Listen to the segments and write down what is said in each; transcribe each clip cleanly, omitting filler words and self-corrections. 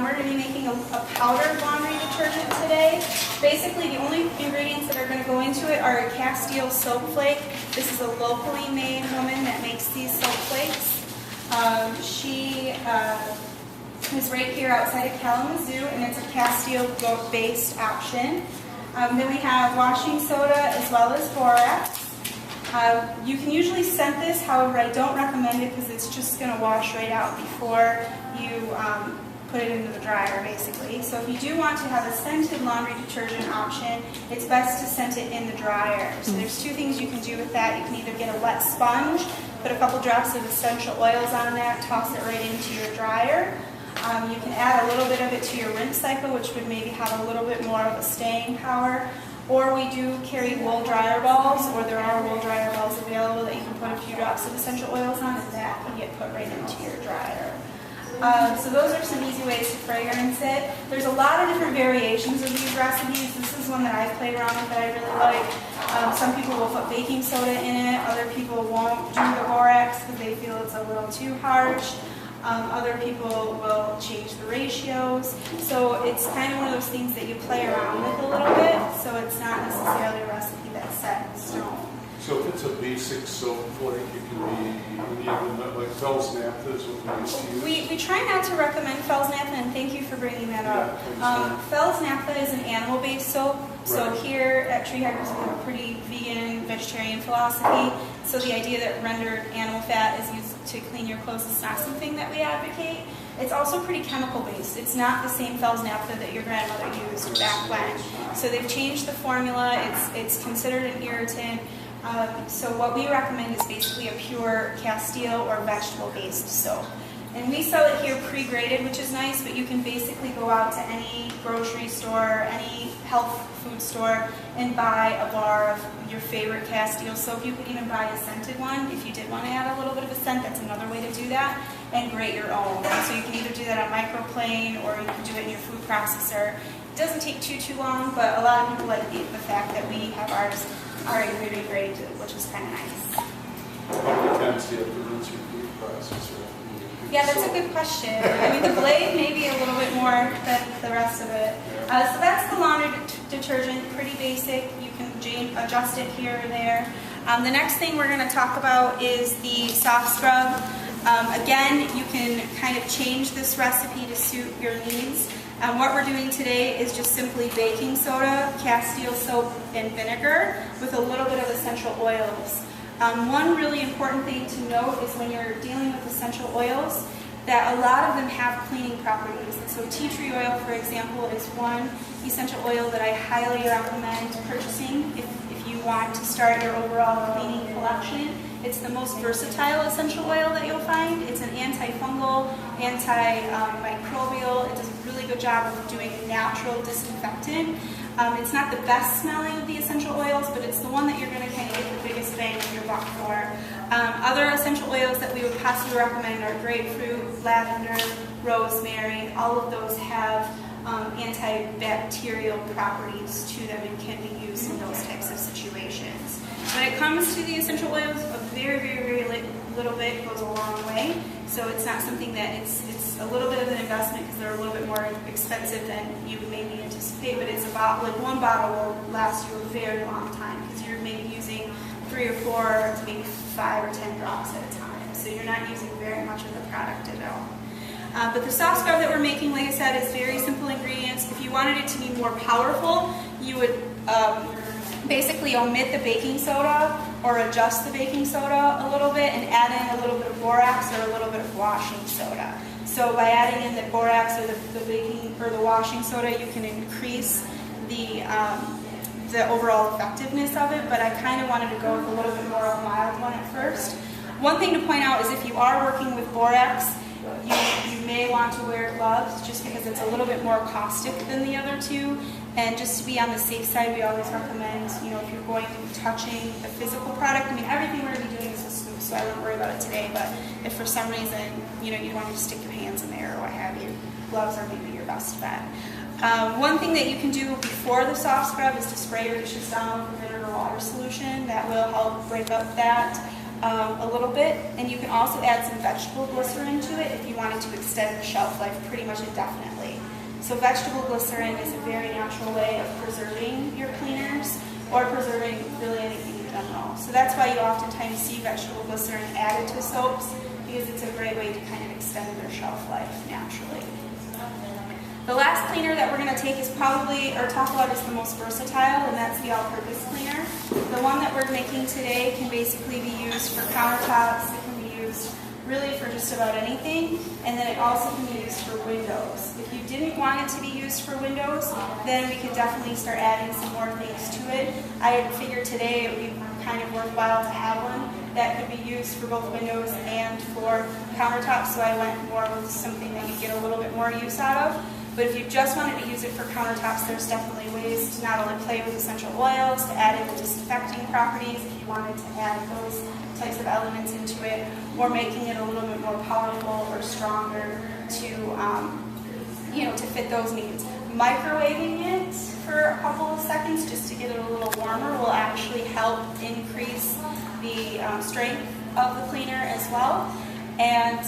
we're going to be making a powdered laundry detergent today. Basically, the only ingredients that are going to go into it are a Castile soap flake. This is a locally made woman that makes these soap flakes. She is right here outside of Kalamazoo, and it's a Castile-based option. Then we have washing soda as well as borax. You can usually scent this, however I don't recommend it because it's just going to wash right out before you put it into the dryer basically. So if you do want to have a scented laundry detergent option, it's best to scent it in the dryer. So there's two things you can do with that. You can either get a wet sponge, put a couple drops of essential oils on that, toss it right into your dryer. You can add a little bit of it to your rinse cycle, which would maybe have a little bit more of a staying power. Or we do carry wool dryer balls, or there are wool dryer balls available that you can put a few drops of essential oils on, and that can get put right into your dryer. So those are some easy ways to fragrance it. There's a lot of different variations of these recipes. This is one that I play around with that I really like. Some people will put baking soda in it. Other people won't do the borax because they feel it's a little too harsh. Other people will change the ratios. So it's kind of one of those things that you play around with a little bit. So it's not necessarily a recipe that's set in stone. So if it's a basic soap flake, it can be like Fell's naphtha is what we used to use. We try not to recommend Fell's naphtha, and thank you for bringing that up. Fell's naphtha is an animal-based soap. So here at Tree Hikers, we have a pretty vegan, vegetarian philosophy. So the idea that rendered animal fat is used to clean your clothes is not something that we advocate. It's also pretty chemical-based. It's not the same Fell's naphtha that your grandmother used back when. So they've changed the formula. It's considered an irritant. So what we recommend is basically a pure Castile or vegetable-based soap. And we sell it here pre-graded, which is nice, but you can basically go out to any grocery store, any health food store, and buy a bar of your favorite Castile soap. You could even buy a scented one if you did want to add a little bit of a scent. That's another way to do that, and grate your own. So you can either do that on microplane or you can do it in your food processor. It doesn't take too long, but a lot of people like the fact that we have ours already really graded, which is kind of nice. How many times do you have to rinse your food processor? Yeah, that's a good question. I mean, the blade maybe a little bit more than the rest of it. So that's the laundry detergent, pretty basic. You can adjust it here or there. The next thing we're going to talk about is the soft scrub. Again, you can kind of change this recipe to suit your needs. What we're doing today is just simply baking soda, Castile soap, and vinegar with a little bit of essential oils. One really important thing to note is when you're dealing with essential oils, that a lot of them have cleaning properties. And so tea tree oil, for example, is one essential oil that I highly recommend purchasing if you want to start your overall cleaning collection. It's the most versatile essential oil that you'll find. It's an antifungal, antimicrobial. It does a really good job of doing a natural disinfectant. It's not the best smelling of the essential oils, but it's the one that you're going to kind of get the biggest bang for your buck for. Other essential oils that we would possibly recommend are grapefruit, lavender, rosemary. All of those have antibacterial properties to them and can be used in those types of situations. When it comes to the essential oils, a very, very, very little bit goes a long way. So it's not something that it's a little bit of an investment because they're a little bit more expensive than you would maybe anticipate. But it's about like one bottle will last you a very long time because you're maybe using 3 or 4 to maybe 5 or 10 drops at a time. So you're not using very much of the product at all. But the soft scrub that we're making, like I said, is very simple ingredients. If you wanted it to be more powerful, you would basically omit the baking soda or adjust the baking soda a little bit and add in a little bit of borax or a little bit of washing soda. So by adding in the borax or the baking or the washing soda, you can increase the overall effectiveness of it, but I kind of wanted to go with a little bit more of a mild one at first. One thing to point out is if you are working with borax, you may want to wear gloves just because it's a little bit more caustic than the other two. And just to be on the safe side, we always recommend, if you're going to be touching the physical product, I mean, everything we're going to be doing is a smooth, so I wouldn't worry about it today. But if for some reason, you don't want to stick your hands in there or what have you, gloves are maybe your best bet. One thing that you can do before the soft scrub is to spray your dishes down with vinegar water solution. That will help break up that a little bit, and you can also add some vegetable glycerin to it if you wanted to extend the shelf life pretty much indefinitely. So vegetable glycerin is a very natural way of preserving your cleaners or preserving really anything in general. So that's why you oftentimes see vegetable glycerin added to soaps, because it's a great way to kind of extend their shelf life naturally. The last cleaner that we're going to take is probably, or talk about, is the most versatile, and that's the all-purpose cleaner. The one that we're making today can basically be used for countertops, it can be used really for just about anything, and then it also can be used for windows. If you didn't want it to be used for windows, then we could definitely start adding some more things to it. I figured today it would be kind of worthwhile to have one that could be used for both windows and for countertops, so I went more with something that you get a little bit more use out of. But if you just wanted to use it for countertops, there's definitely ways to not only play with essential oils, to add in the disinfecting properties if you wanted to add those types of elements into it, or making it a little bit more powerful or stronger to, to fit those needs. Microwaving it for a couple of seconds just to get it a little warmer will actually help increase the strength of the cleaner as well. And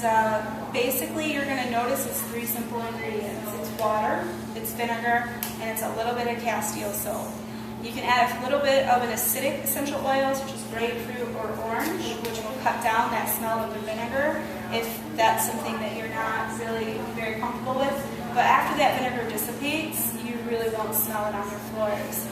basically you're going to notice it's 3 simple ingredients. It's water, it's vinegar, and it's a little bit of Castile soap. You can add a little bit of an acidic essential oils, which is grapefruit or orange, which will cut down that smell of the vinegar if that's something that you're not really very comfortable with. But after that vinegar dissipates, you really won't smell it on your floors.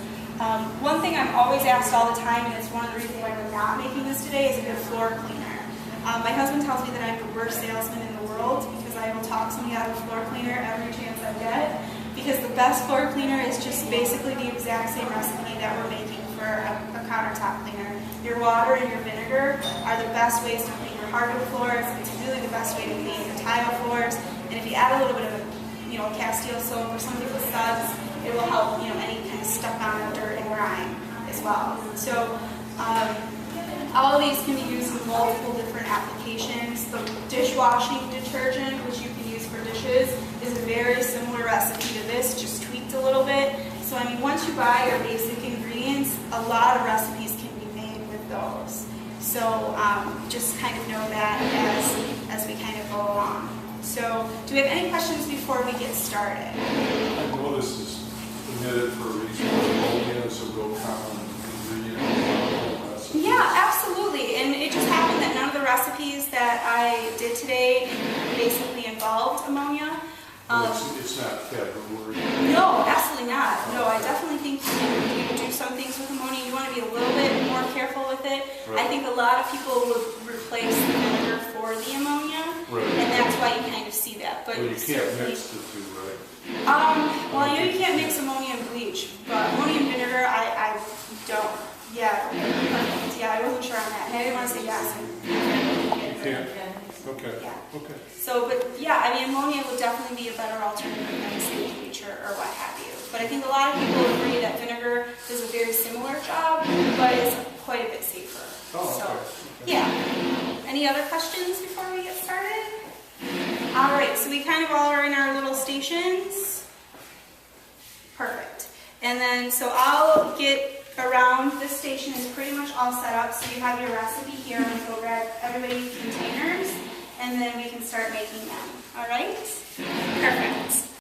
One thing I'm always asked all the time, and it's one of the reasons why we're not making this today, is a good floor cleaner. My husband tells me that I'm the worst salesman in the world because I will talk somebody out of a floor cleaner every chance I get. Because the best floor cleaner is just basically the exact same recipe that we're making for a countertop cleaner. Your water and your vinegar are the best ways to clean your hardwood floors. It's really the best way to clean your tile floors. And if you add a little bit of Castile soap or something with suds, it will help any kind of stuck on dirt and grime as well. So all of these can be used in multiple different applications. The dishwashing detergent, which you can use for dishes, is a very similar recipe to this, just tweaked a little bit. So I mean, once you buy your basic ingredients, a lot of recipes can be made with those. So just kind of know that as we kind of go along. So do we have any questions before we get started? I know this is permitted for a reason, ammonia, so go common ingredient. Yeah, absolutely. And it just happened that none of the recipes that I did today basically involved ammonia. It's not taboo. No, absolutely not. No, I definitely think you do some things with ammonia. You want to be a little bit more careful with it. Right. I think a lot of people would replace the vinegar for the ammonia, right. And that's why you kind of see that. But well, you can't mix the two, right? Well, you can't mix ammonia and bleach, but ammonia and vinegar, I don't. Yeah, I wasn't sure on that. And I didn't want to say yes. You can't? Okay. Yeah. Okay. So, but yeah, I mean, ammonia would definitely be a better alternative than say bleach or what have you. But I think a lot of people agree that vinegar does a very similar job, but it's quite a bit safer. Oh, okay. So, yeah. Any other questions before we get started? All right, so we kind of all are in our little stations. Perfect. And then, so I'll get around. This station is pretty much all set up, so you have your recipe here. I'm going to go grab everybody's containers, and then we can start making them. All right? Perfect.